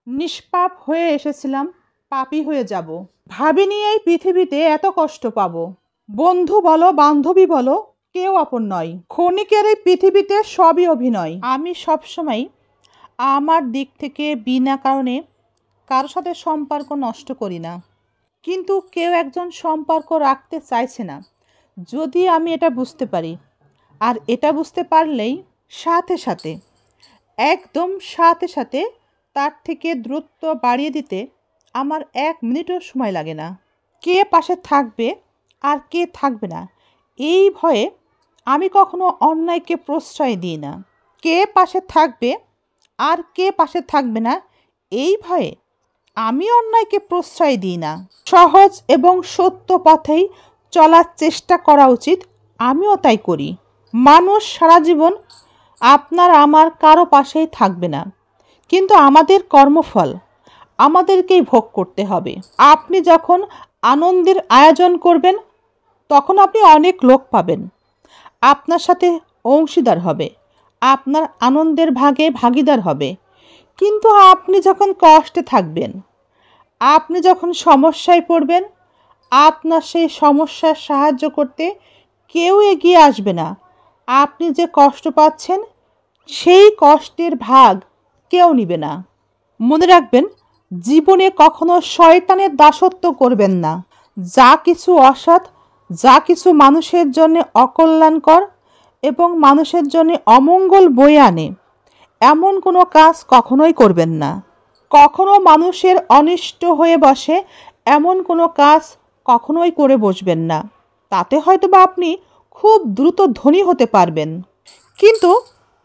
নিষ্পাপ হয়ে এসেছিলাম, পাপী হয়ে যাব। ভাবিনি এই পৃথিবীতে এত কষ্ট পাবো। বন্ধু বলো, বান্ধবী বলো, কেউ আপন নয়। ক্ষণিকের এই পৃথিবীতে সবই অভিনয়। আমি সবসময় আমার দিক থেকে বিনা কারণে কারোর সাথে সম্পর্ক নষ্ট করি না, কিন্তু কেউ একজন সম্পর্ক রাখতে চাইছে না যদি আমি এটা বুঝতে পারি, আর এটা বুঝতে পারলেই সাথে সাথে, একদম সাথে সাথে তার থেকে দূরত্ব বাড়িয়ে দিতে আমার 1 মিনিটও সময় লাগে না। কে পাশে থাকবে আর কে থাকবে না এই ভয়ে আমি কখনো অন্যায়কে প্রশ্রয় দিই না। কে পাশে থাকবে আর কে পাশে থাকবে না এই ভয়ে আমি অন্যায়কে প্রশ্রয় দিই না। সহজ এবং সত্য পথেই চলার চেষ্টা করা উচিত, আমিও তাই করি। মানুষ সারা জীবন আপনার আমার কারো পাশেই থাকবে না, কিন্তু আমাদের কর্মফল আমাদেরকেই ভোগ করতে হবে। আপনি যখন আনন্দের আয়োজন করবেন তখন আপনি অনেক লোক পাবেন, আপনার সাথে অংশীদার হবে, আপনার আনন্দের ভাগে ভাগীদার হবে। কিন্তু আপনি যখন কষ্টে থাকবেন, আপনি যখন সমস্যায় পড়বেন, আপনার সেই সমস্যার সাহায্য করতে কেউ এগিয়ে আসবে না। আপনি যে কষ্ট পাচ্ছেন সেই কষ্টের ভাগ কেউ নেবে না। মনে রাখবেন, জীবনে কখনো শয়তানের দাসত্ব করবেন না। যা কিছু অসৎ, যা কিছু মানুষের জন্য অকল্যাণকর এবং মানুষের জন্য অমঙ্গল বয়ে আনে, এমন কোনো কাজ কখনোই করবেন না। কখনো মানুষের অনিষ্ট হয়ে বসে এমন কোনো কাজ কখনোই করে বসবেন না। তাতে হয়তো বা আপনি খুব দ্রুত ধনী হতে পারবেন, কিন্তু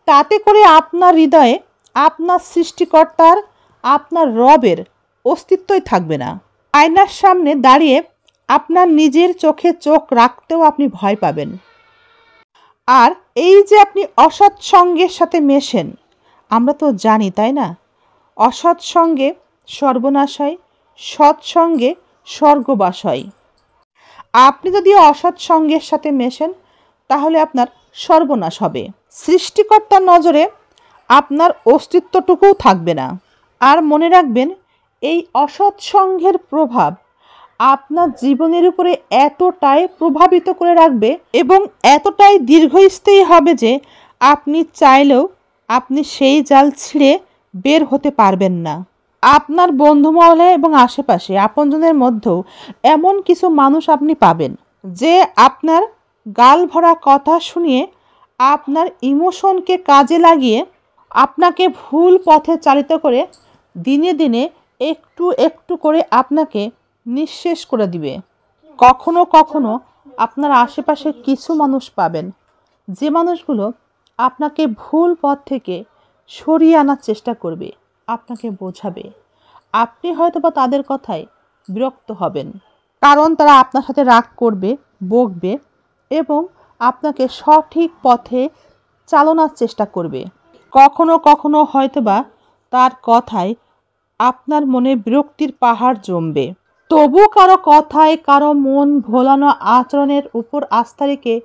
তাতে করে আপনার হৃদয়ে আপনার সৃষ্টিকর্তার, আপনার রবের অস্তিত্বই থাকবে না। আয়নার সামনে দাঁড়িয়ে আপনার নিজের চোখে চোখ রাখতেও আপনি ভয় পাবেন। আর এই যে আপনি অসৎ সঙ্গের সাথে মেশেন, আমরা তো জানি তাই না, অসৎ সঙ্গে সর্বনাশ হয়, সৎসঙ্গে স্বর্গবাস হয়। আপনি যদি অসৎ সঙ্গের সাথে মেশেন তাহলে আপনার সর্বনাশ হবে। সৃষ্টিকর্তার নজরে আপনার অস্তিত্বটুকুও থাকবে না। আর মনে রাখবেন, এই অসৎ সঙ্গের প্রভাব আপনার জীবনের উপরে এতটাই প্রভাবিত করে রাখবে এবং এতটাই দীর্ঘস্থায়ী হবে যে আপনি চাইলেও আপনি সেই জাল ছিঁড়ে বের হতে পারবেন না। আপনার বন্ধুমহলে এবং আশেপাশে আপনজনের মধ্যেও এমন কিছু মানুষ আপনি পাবেন যে আপনার গাল ভরা কথা শুনিয়ে আপনার ইমোশনকে কাজে লাগিয়ে আপনাকে ভুল পথে চালিত করে দিনে দিনে একটু একটু করে আপনাকে নিঃশেষ করে দিবে। কখনো কখনো আপনার আশেপাশে কিছু মানুষ পাবেন যে মানুষগুলো আপনাকে ভুল পথ থেকে সরিয়ে আনার চেষ্টা করবে, আপনাকে বোঝাবে। আপনি হয়তো বা তাদের কথায় বিরক্ত হবেন, কারণ তারা আপনার সাথে রাগ করবে, বকবে এবং আপনাকে সঠিক পথে চালানোর চেষ্টা করবে। কখনো কখনো হয়তোবা তার কথায় আপনার মনে বিরক্তির পাহাড় জমবে, তবু কারো কথায়, কারো মন ভোলানো আচরণের উপর আস্থা রেখে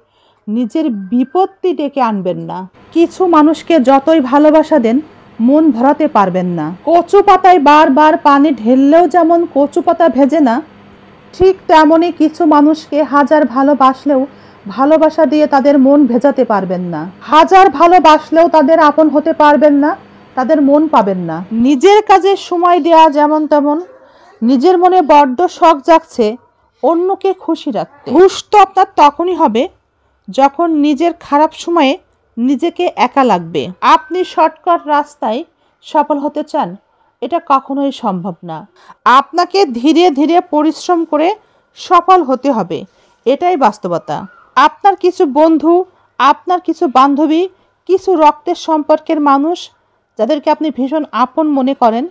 নিজের বিপত্তি ডেকে আনবেন না। কিছু মানুষকে যতই ভালোবাসা দেন মন ভরাতে পারবেন না। কচু পাতায় বারবার পানি ঢেললেও যেমন কচু পাতা ভেজে না, ঠিক তেমনই কিছু মানুষকে হাজার ভালোবাসলেও ভালোবাসা দিয়ে তাদের মন ভেজাতে পারবেন না। হাজার ভালোবাসলেও তাদের আপন হতে পারবেন না, তাদের মন পাবেন না। নিজের কাজে সময় দেওয়া যেমন তেমন, নিজের মনে বড্ড শখ জাগছে অন্যকে খুশি রাখতে। খুশ তো আপনার তখনই হবে যখন নিজের খারাপ সময়ে নিজেকে একা লাগবে। আপনি শর্টকাট রাস্তায় সফল হতে চান, এটা কখনোই সম্ভব না। আপনাকে ধীরে ধীরে পরিশ্রম করে সফল হতে হবে, এটাই বাস্তবতা। আপনার কিছু বন্ধু, আপনার কিছু বান্ধবী, কিছু রক্তের সম্পর্কের মানুষ যাদেরকে আপনি ভীষণ আপন মনে করেন,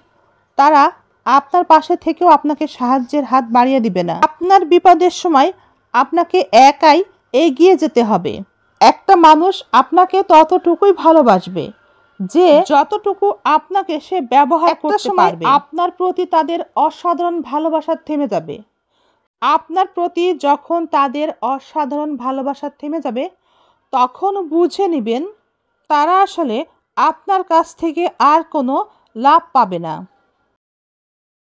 তারা আপনার পাশে থেকেও আপনাকে সাহায্যের হাত বাড়িয়ে দিবে না। আপনার বিপদের সময় আপনাকে একাই এগিয়ে যেতে হবে। একটা মানুষ আপনাকে ততটুকুই ভালোবাসবে যে যতটুকু আপনাকে সে ব্যবহার করতে পারবে। আপনার প্রতি তাদের অসাধারণ ভালোবাসা থেমে যাবে। আপনার প্রতি যখন তাদের অসাধারণ ভালোবাসা থেমে যাবে তখন বুঝে নেবেন তারা আসলে আপনার কাছ থেকে আর কোনো লাভ পাবে না।